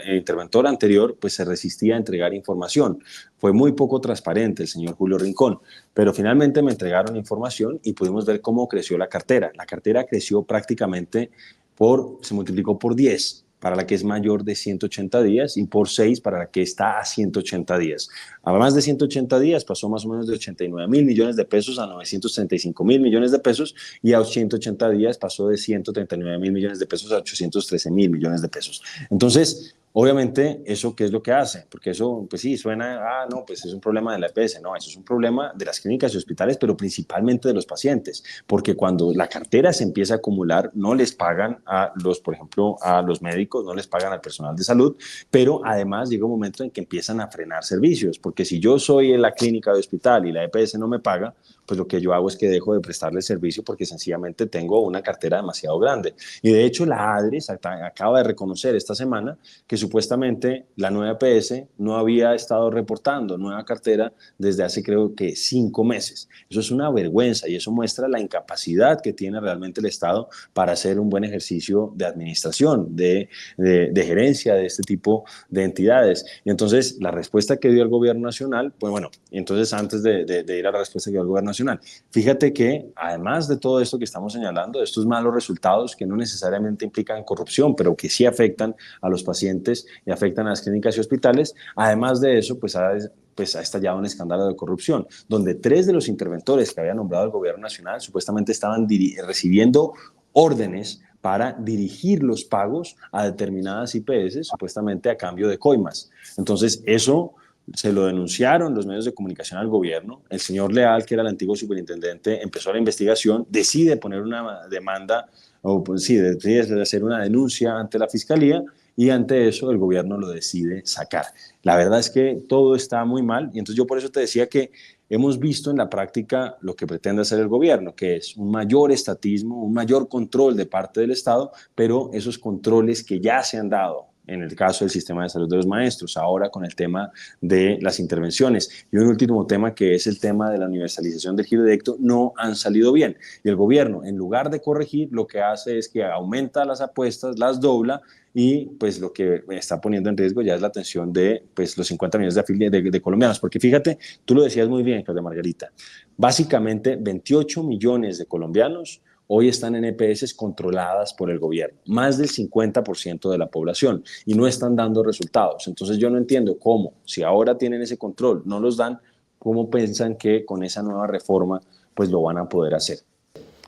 interventor anterior pues se resistía a entregar información. Fue muy poco transparente el señor Julio Rincón, pero finalmente me entregaron información y pudimos ver cómo creció la cartera. La cartera creció prácticamente se multiplicó por 10 para la que es mayor de 180 días y por 6 para la que está a 180 días. A más de 180 días pasó más o menos de 89.000 millones de pesos a 935.000 millones de pesos y a 180 días pasó de 139.000 millones de pesos a 813.000 millones de pesos. Entonces, obviamente, ¿eso qué es lo que hace? Porque eso, pues sí, suena, no, pues es un problema de la EPS. No, eso es un problema de las clínicas y hospitales, pero principalmente de los pacientes. Porque cuando la cartera se empieza a acumular, no les pagan por ejemplo, a los médicos, no les pagan al personal de salud, pero además llega un momento en que empiezan a frenar servicios. Porque si yo soy en la clínica de hospital y la EPS no me paga, pues lo que yo hago es que dejo de prestarle servicio porque sencillamente tengo una cartera demasiado grande. Y de hecho la ADRES acaba de reconocer esta semana que supuestamente la nueva EPS no había estado reportando nueva cartera desde hace creo que 5 meses. Eso es una vergüenza y eso muestra la incapacidad que tiene realmente el Estado para hacer un buen ejercicio de administración, de gerencia de este tipo de entidades. Y entonces la respuesta que dio el gobierno nacional, pues bueno, entonces antes de ir a la respuesta que dio el gobierno nacional, fíjate que además de todo esto que estamos señalando, de estos malos resultados que no necesariamente implican corrupción, pero que sí afectan a los pacientes y afectan a las clínicas y hospitales, además de eso, pues ha estallado un escándalo de corrupción, donde 3 de los interventores que había nombrado el gobierno nacional supuestamente estaban recibiendo órdenes para dirigir los pagos a determinadas IPS, supuestamente a cambio de coimas. Entonces, eso se lo denunciaron los medios de comunicación al gobierno. El señor Leal, que era el antiguo superintendente, empezó la investigación, decide poner una demanda, o pues, sí, decide hacer una denuncia ante la fiscalía, y ante eso el gobierno lo decide sacar. La verdad es que todo está muy mal, y entonces yo por eso te decía que hemos visto en la práctica lo que pretende hacer el gobierno, que es un mayor estatismo, un mayor control de parte del Estado, pero esos controles que ya se han dado en el caso del sistema de salud de los maestros, ahora con el tema de las intervenciones. Y un último tema que es el tema de la universalización del giro directo, no han salido bien. Y el gobierno, en lugar de corregir, lo que hace es que aumenta las apuestas, las dobla, y pues lo que está poniendo en riesgo ya es la atención de pues, los 50 millones de colombianos. Porque fíjate, tú lo decías muy bien, Claudia Margarita, básicamente 28 millones de colombianos hoy están en EPS controladas por el gobierno, más del 50% de la población, y no están dando resultados. Entonces yo no entiendo cómo, si ahora tienen ese control, no los dan, cómo piensan que con esa nueva reforma pues lo van a poder hacer.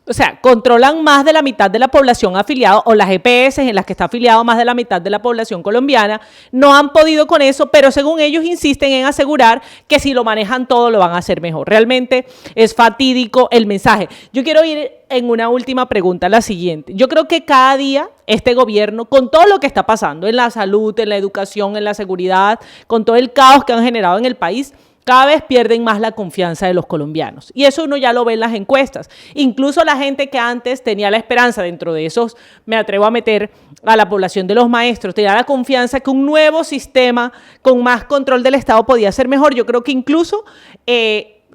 O sea, controlan más de la mitad de la población afiliada, o las EPS en las que está afiliado más de la mitad de la población colombiana, no han podido con eso, pero según ellos insisten en asegurar que si lo manejan todo lo van a hacer mejor. Realmente es fatídico el mensaje. Yo quiero ir en una última pregunta, la siguiente. Yo creo que cada día este gobierno, con todo lo que está pasando en la salud, en la educación, en la seguridad, con todo el caos que han generado en el país, cada vez pierden más la confianza de los colombianos. Y eso uno ya lo ve en las encuestas. Incluso la gente que antes tenía la esperanza, dentro de esos me atrevo a meter a la población de los maestros, tenía la confianza que un nuevo sistema con más control del Estado podía ser mejor. Yo creo que incluso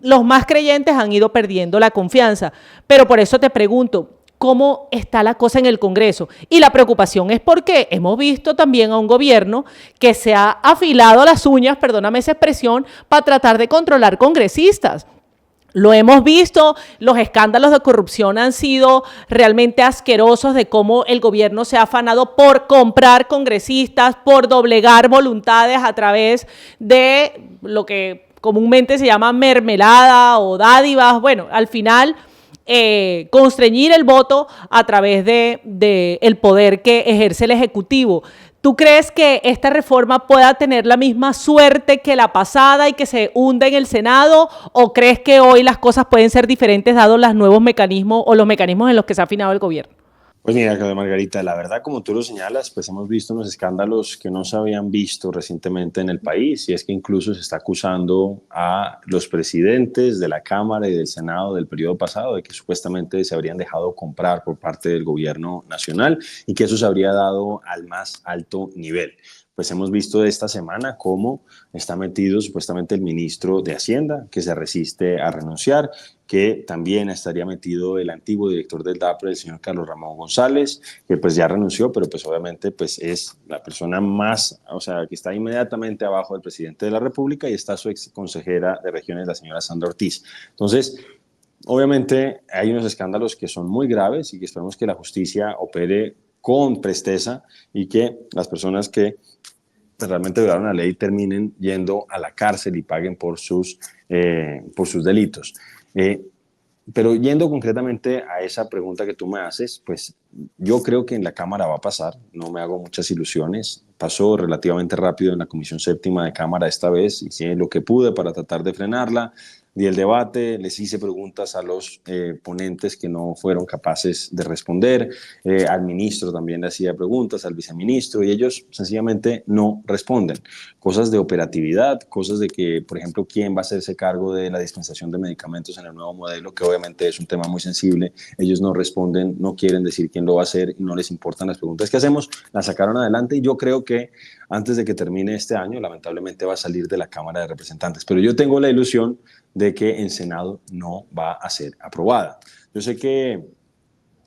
los más creyentes han ido perdiendo la confianza. Pero por eso te pregunto, ¿cómo está la cosa en el Congreso? Y la preocupación es porque hemos visto también a un gobierno que se ha afilado las uñas, perdóname esa expresión, para tratar de controlar congresistas. Lo hemos visto, los escándalos de corrupción han sido realmente asquerosos, de cómo el gobierno se ha afanado por comprar congresistas, por doblegar voluntades a través de lo que comúnmente se llama mermelada o dádivas. Bueno, al final constreñir el voto a través de el poder que ejerce el Ejecutivo. ¿Tú crees que esta reforma pueda tener la misma suerte que la pasada y que se hunda en el Senado? ¿O crees que hoy las cosas pueden ser diferentes dados los nuevos mecanismos o los mecanismos en los que se ha afinado el gobierno? Pues mira, Margarita, la verdad, como tú lo señalas, pues hemos visto unos escándalos que no se habían visto recientemente en el país, y es que incluso se está acusando a los presidentes de la Cámara y del Senado del periodo pasado de que supuestamente se habrían dejado comprar por parte del gobierno nacional y que eso se habría dado al más alto nivel. Pues hemos visto esta semana cómo está metido supuestamente el ministro de Hacienda, que se resiste a renunciar, que también estaría metido el antiguo director del DAPRE, el señor Carlos Ramón González, que pues ya renunció, pero pues obviamente pues es la persona más, o sea, que está inmediatamente abajo del presidente de la República, y está su ex consejera de regiones, la señora Sandra Ortiz. Entonces, obviamente hay unos escándalos que son muy graves y que esperamos que la justicia opere con presteza y que las personas que realmente violaron la ley terminen yendo a la cárcel y paguen por sus delitos. Pero yendo concretamente a esa pregunta que tú me haces, pues yo creo que en la Cámara va a pasar, no me hago muchas ilusiones. Pasó relativamente rápido en la Comisión Séptima de Cámara esta vez, hice lo que pude para tratar de frenarla. di el debate, les hice preguntas a los ponentes que no fueron capaces de responder, al ministro también le hacía preguntas, al viceministro, y ellos sencillamente no responden. Cosas de operatividad, cosas de que, por ejemplo, quién va a hacerse cargo de la dispensación de medicamentos en el nuevo modelo, que obviamente es un tema muy sensible. Ellos no responden, no quieren decir quién lo va a hacer y no les importan las preguntas que hacemos. Las sacaron adelante y yo creo que antes de que termine este año, lamentablemente va a salir de la Cámara de Representantes. Pero yo tengo la ilusión de que en Senado no va a ser aprobada. Yo sé que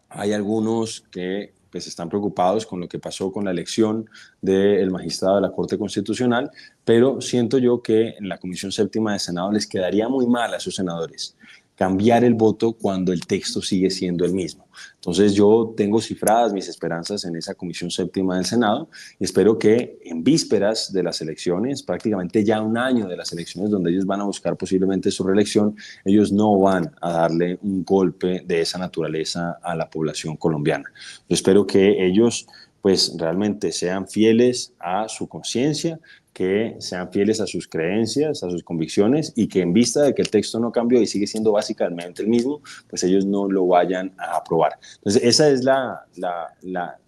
hay algunos que pues, están preocupados con lo que pasó con la elección del magistrado de la Corte Constitucional, pero siento yo que en la Comisión Séptima de Senado les quedaría muy mal a esos senadores cambiar el voto cuando el texto sigue siendo el mismo. Entonces yo tengo cifradas mis esperanzas en esa Comisión Séptima del Senado y espero que en vísperas de las elecciones, prácticamente ya un año de las elecciones donde ellos van a buscar posiblemente su reelección, ellos no van a darle un golpe de esa naturaleza a la población colombiana. Yo espero que ellos pues realmente sean fieles a su conciencia, que sean fieles a sus creencias, a sus convicciones y que en vista de que el texto no cambió y sigue siendo básicamente el mismo, pues ellos no lo vayan a aprobar. Entonces, esa es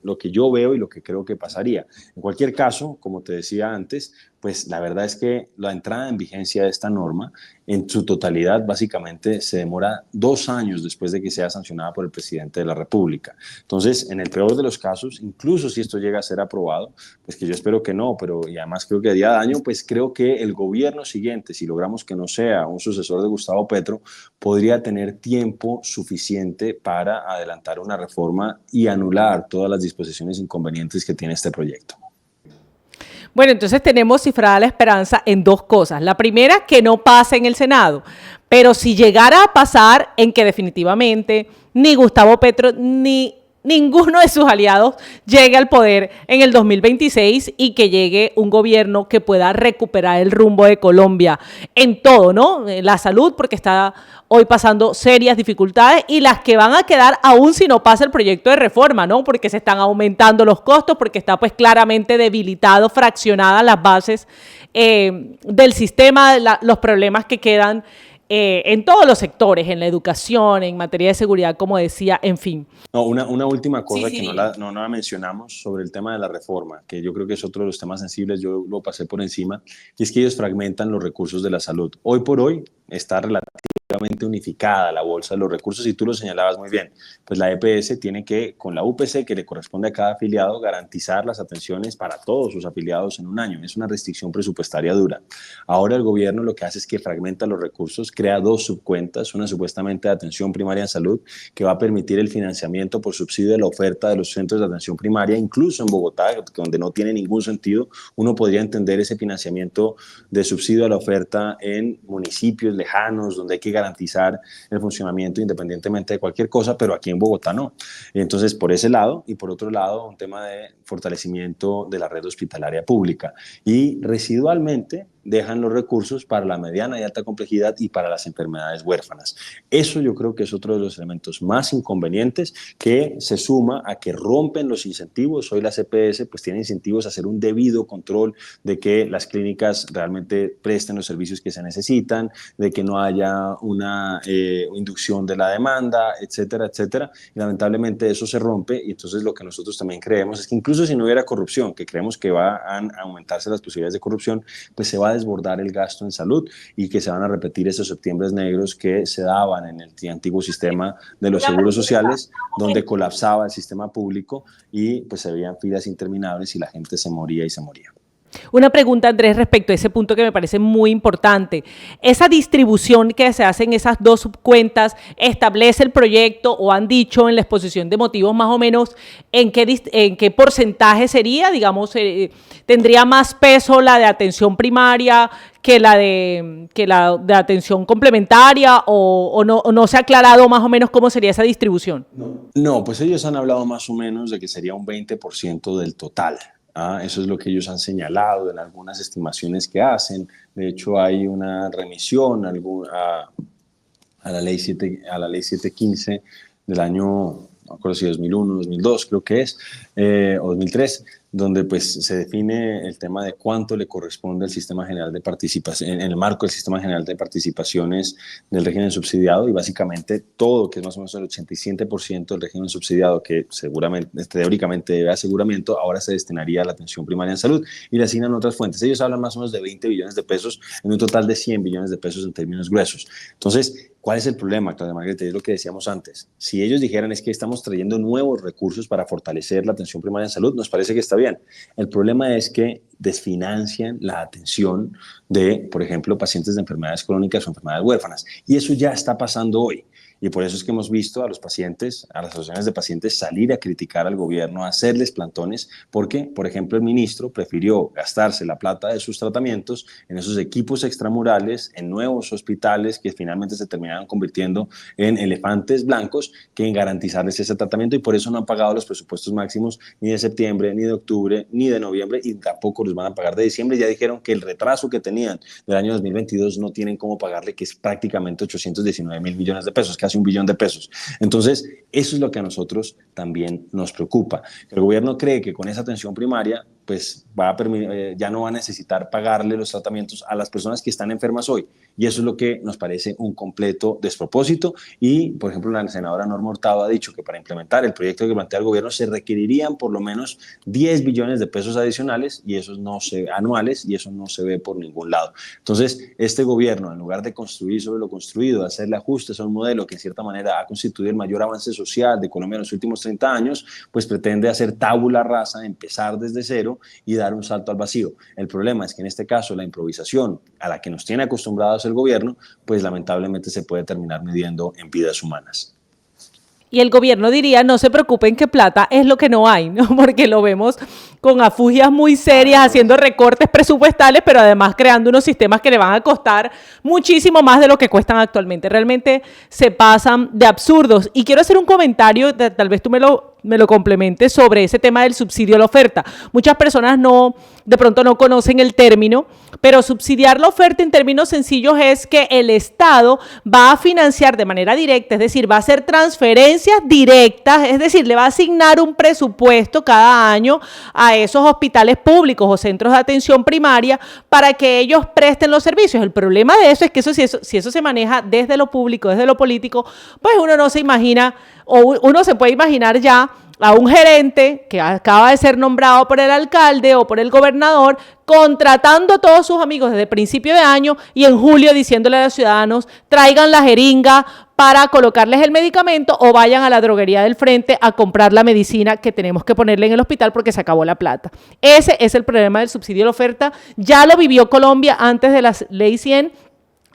lo que yo veo y lo que creo que pasaría. En cualquier caso, como te decía antes, pues la verdad es que la entrada en vigencia de esta norma en su totalidad básicamente se demora 2 años después de que sea sancionada por el presidente de la República. Entonces, en el peor de los casos, incluso si esto llega a ser aprobado, pues que yo espero que no, pero y además creo que a día de año, pues creo que el gobierno siguiente, si logramos que no sea un sucesor de Gustavo Petro, podría tener tiempo suficiente para adelantar una reforma y anular todas las disposiciones inconvenientes que tiene este proyecto. Bueno, entonces tenemos cifrada la esperanza en 2 cosas. La primera, que no pase en el Senado, pero si llegara a pasar, en que definitivamente ni Gustavo Petro ni ninguno de sus aliados llegue al poder en el 2026 y que llegue un gobierno que pueda recuperar el rumbo de Colombia en todo, ¿no? La salud, porque está hoy pasando serias dificultades, y las que van a quedar aún si no pasa el proyecto de reforma, ¿no? Porque se están aumentando los costos, porque está pues claramente debilitado, fraccionadas las bases del sistema, los problemas que quedan en todos los sectores, en la educación, en materia de seguridad, como decía, en fin. No, una última cosa que no la mencionamos sobre el tema de la reforma, que yo creo que es otro de los temas sensibles, yo lo pasé por encima, y es que ellos fragmentan los recursos de la salud. Hoy por hoy está relativamente unificada la bolsa de los recursos y tú lo señalabas muy bien, pues la EPS tiene que, con la UPC que le corresponde a cada afiliado, garantizar las atenciones para todos sus afiliados en un año. Es una restricción presupuestaria dura. Ahora el gobierno lo que hace es que fragmenta los recursos, crea 2 subcuentas, una supuestamente de atención primaria en salud que va a permitir el financiamiento por subsidio de la oferta de los centros de atención primaria, incluso en Bogotá, donde no tiene ningún sentido. Uno podría entender ese financiamiento de subsidio a la oferta en municipios lejanos, donde hay que garantizar el funcionamiento independientemente de cualquier cosa, pero aquí en Bogotá no. Entonces, por ese lado, y por otro lado, un tema de fortalecimiento de la red hospitalaria pública. Y residualmente dejan los recursos para la mediana y alta complejidad y para las enfermedades huérfanas. Eso yo creo que es otro de los elementos más inconvenientes que se suma a que rompen los incentivos. Hoy la CPS pues tiene incentivos a hacer un debido control de que las clínicas realmente presten los servicios que se necesitan, de que no haya una inducción de la demanda, etcétera, etcétera. Y lamentablemente eso se rompe y entonces lo que nosotros también creemos es que incluso si no hubiera corrupción, que creemos que van a aumentarse las posibilidades de corrupción, pues se va a desbordar el gasto en salud y que se van a repetir esos septiembres negros que se daban en el antiguo sistema de los seguros sociales, donde colapsaba el sistema público y pues se veían filas interminables y la gente se moría y se moría. Una pregunta, Andrés, respecto a ese punto que me parece muy importante. Esa distribución que se hace en esas 2 subcuentas, ¿establece el proyecto o han dicho en la exposición de motivos más o menos en qué porcentaje sería? Digamos, ¿tendría más peso la de atención primaria que la de atención complementaria o no se ha aclarado más o menos cómo sería esa distribución? No, pues ellos han hablado más o menos de que sería un 20% del total. Eso es lo que ellos han señalado en algunas estimaciones que hacen. De hecho, hay una remisión a la ley 715 del año no recuerdo si 2001, 2002 creo que es, o 2003, donde pues se define el tema de cuánto le corresponde al Sistema General de Participación, en el marco del Sistema General de Participaciones del régimen subsidiado, y básicamente todo, que es más o menos el 87% del régimen subsidiado, que seguramente, teóricamente debe aseguramiento, ahora se destinaría a la atención primaria en salud y le asignan otras fuentes. Ellos hablan más o menos de 20 billones de pesos en un total de 100 billones de pesos en términos gruesos. Entonces, ¿cuál es el problema, Claudia Margarita? Es lo que decíamos antes. Si ellos dijeran es que estamos trayendo nuevos recursos para fortalecer la atención primaria en salud, nos parece que está bien. El problema es que desfinancian la atención de, por ejemplo, pacientes de enfermedades crónicas o enfermedades huérfanas. Y eso ya está pasando hoy. Y por eso es que hemos visto a los pacientes, a las asociaciones de pacientes salir a criticar al gobierno, a hacerles plantones, porque, por ejemplo, el ministro prefirió gastarse la plata de sus tratamientos en esos equipos extramurales, en nuevos hospitales que finalmente se terminaron convirtiendo en elefantes blancos, que en garantizarles ese tratamiento, y por eso no han pagado los presupuestos máximos ni de septiembre, ni de octubre, ni de noviembre, y tampoco los van a pagar de diciembre. Ya dijeron que el retraso que tenían del año 2022 no tienen cómo pagarle, que es prácticamente 819 mil millones de pesos, casi 1 billón de pesos. Entonces, eso es lo que a nosotros también nos preocupa. El gobierno cree que con esa atención primaria, pues ya no va a necesitar pagarle los tratamientos a las personas que están enfermas hoy. Y eso es lo que nos parece un completo despropósito. Y, por ejemplo, la senadora Norma Hurtado ha dicho que para implementar el proyecto que plantea el gobierno se requerirían por lo menos 10 billones de pesos adicionales, y esos anuales, y eso no se ve por ningún lado. Entonces, este gobierno, en lugar de construir sobre lo construido, hacerle ajustes a un modelo que en cierta manera ha constituido el mayor avance social de Colombia en los últimos 30 años, pues pretende hacer tabula rasa, empezar desde cero y dar un salto al vacío. El problema es que en este caso la improvisación a la que nos tiene acostumbrados el gobierno, pues lamentablemente se puede terminar midiendo en vidas humanas. Y el gobierno diría, no se preocupen que plata es lo que no hay, ¿no? Porque lo vemos con afugias muy serias, haciendo recortes presupuestales, pero además creando unos sistemas que le van a costar muchísimo más de lo que cuestan actualmente. Realmente se pasan de absurdos. Y quiero hacer un comentario, tal vez tú me lo complementes, sobre ese tema del subsidio a la oferta. Muchas personas de pronto no conocen el término, pero subsidiar la oferta en términos sencillos es que el Estado va a financiar de manera directa, es decir, va a hacer transferencias directas, es decir, le va a asignar un presupuesto cada año a esos hospitales públicos o centros de atención primaria para que ellos presten los servicios. El problema de eso es que si eso se maneja desde lo público, desde lo político, pues uno no se imagina, o uno se puede imaginar ya a un gerente que acaba de ser nombrado por el alcalde o por el gobernador, contratando a todos sus amigos desde principio de año y en julio diciéndole a los ciudadanos, traigan la jeringa para colocarles el medicamento o vayan a la droguería del frente a comprar la medicina que tenemos que ponerle en el hospital porque se acabó la plata. Ese es el problema del subsidio a la oferta. Ya lo vivió Colombia antes de la Ley 100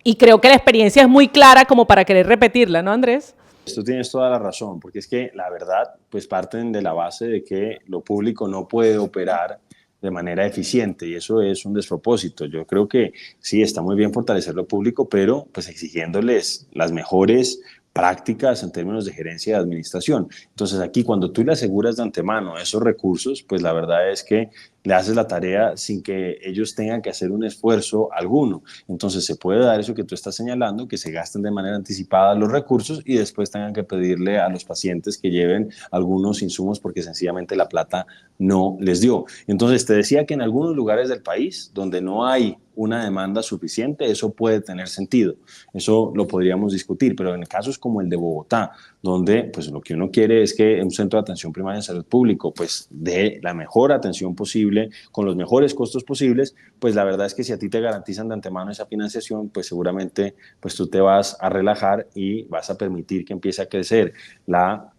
y creo que la experiencia es muy clara como para querer repetirla, ¿no, Andrés? Tú tienes toda la razón, porque es que la verdad, pues parten de la base de que lo público no puede operar de manera eficiente, y eso es un despropósito. Yo creo que sí, está muy bien fortalecer lo público, pero pues exigiéndoles las mejores prácticas en términos de gerencia y de administración. Entonces aquí, cuando tú le aseguras de antemano esos recursos, pues la verdad es que le haces la tarea sin que ellos tengan que hacer un esfuerzo alguno. Entonces se puede dar eso que tú estás señalando, que se gasten de manera anticipada los recursos y después tengan que pedirle a los pacientes que lleven algunos insumos porque sencillamente la plata no les dio. Entonces te decía que en algunos lugares del país donde no hay una demanda suficiente, eso puede tener sentido. Eso lo podríamos discutir, pero en casos como el de Bogotá, donde pues lo que uno quiere es que un centro de atención primaria en salud público pues dé la mejor atención posible, con los mejores costos posibles, pues la verdad es que si a ti te garantizan de antemano esa financiación, pues seguramente pues tú te vas a relajar y vas a permitir que empiece a crecer la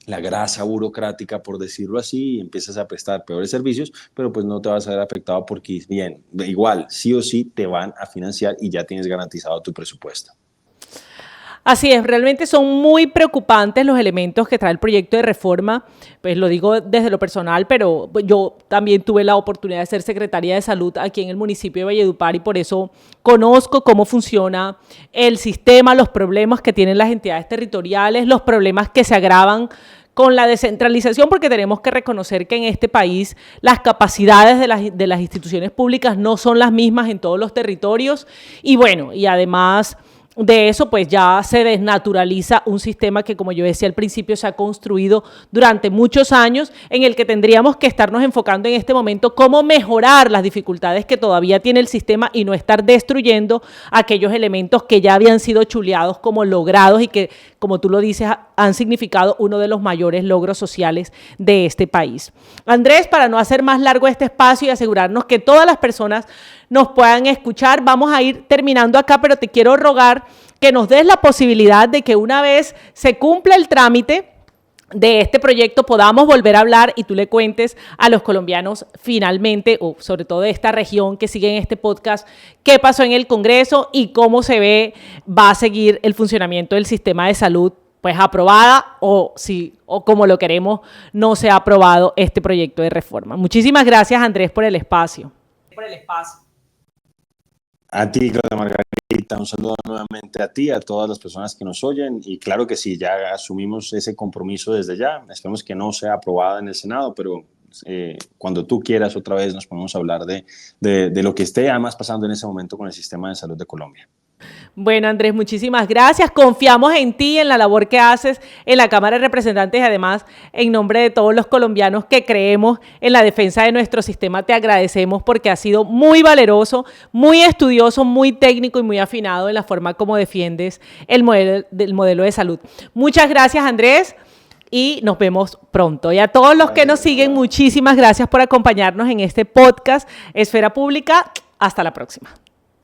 grasa burocrática, por decirlo así, y empiezas a prestar peores servicios, pero pues no te vas a ver afectado porque, bien, igual, sí o sí te van a financiar y ya tienes garantizado tu presupuesto. Así es, realmente son muy preocupantes los elementos que trae el proyecto de reforma, pues lo digo desde lo personal, pero yo también tuve la oportunidad de ser secretaria de salud aquí en el municipio de Valledupar y por eso conozco cómo funciona el sistema, los problemas que tienen las entidades territoriales, los problemas que se agravan con la descentralización, porque tenemos que reconocer que en este país las capacidades de las instituciones públicas no son las mismas en todos los territorios y bueno, y además de eso, pues ya se desnaturaliza un sistema que, como yo decía al principio, se ha construido durante muchos años, en el que tendríamos que estarnos enfocando en este momento cómo mejorar las dificultades que todavía tiene el sistema y no estar destruyendo aquellos elementos que ya habían sido chuleados como logrados y que, como tú lo dices, han significado uno de los mayores logros sociales de este país. Andrés, para no hacer más largo este espacio y asegurarnos que todas las personas nos puedan escuchar, vamos a ir terminando acá, pero te quiero rogar que nos des la posibilidad de que una vez se cumpla el trámite de este proyecto podamos volver a hablar y tú le cuentes a los colombianos finalmente, o sobre todo de esta región que sigue en este podcast, qué pasó en el Congreso y cómo va a seguir el funcionamiento del sistema de salud, pues aprobada o como lo queremos, no se ha aprobado este proyecto de reforma. Muchísimas gracias, Andrés, por el espacio. A ti, Claudia Margarita, un saludo nuevamente a ti, a todas las personas que nos oyen, y claro que sí, ya asumimos ese compromiso desde ya. Esperemos que no sea aprobada en el Senado, pero cuando tú quieras otra vez nos podemos hablar de lo que esté además pasando en ese momento con el sistema de salud de Colombia. Bueno, Andrés, muchísimas gracias. Confiamos en ti, en la labor que haces en la Cámara de Representantes y además en nombre de todos los colombianos que creemos en la defensa de nuestro sistema, te agradecemos porque has sido muy valeroso, muy estudioso, muy técnico y muy afinado en la forma como defiendes el modelo de salud. Muchas gracias, Andrés, y nos vemos pronto. Y a todos los que nos siguen, muchísimas gracias por acompañarnos en este podcast Esfera Pública. Hasta la próxima.